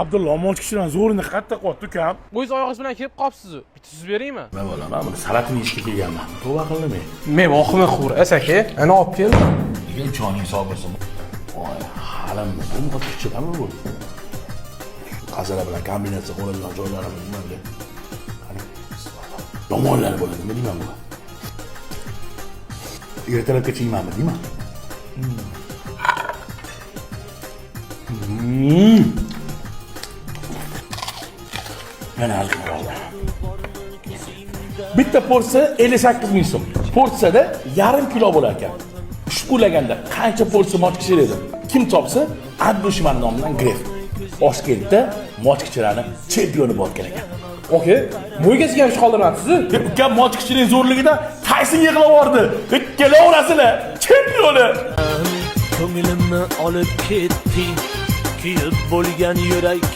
Abdulla omonchi kishidan zo'rini qatta qo'yibdi ukam. O'z oyog'ingiz bilan kelib qolibsiz. Bitta suz beringmi? Men bo'laman, buni salatini yeyishga kelganman. Tavba qildimi? Men voqima xur, asaka. Ana olib keldim. Nega joning sog' bo'lsin? Voy, halim, bu kichikami bu? Qazalar bilan kombinatsiya qiladigan joylari bilmaydi. Qani, yomonlar bo'ladi, nima deyman bu? Ertalabgacha yeymanmi, deyman? Yana alqiradi. Bitta porsiya 58 ming so'm. Porsiyada yarim kilo bo'lar ekan. Ushbu laganda qancha porsiya mochkichir edi? Kim topsa, Abdushman nomidan gref. Toshkentda mochkichirani chempioni bo'lgan ekan. Okey. Bu egasiga ham ish qoldirmabsiz. Ukam mochkichining zo'rligida Tayson yig'lavordi. Kelaverasizlar, chempioni. Ko'nglimni olib ketding, kuyib bo'lgan yurak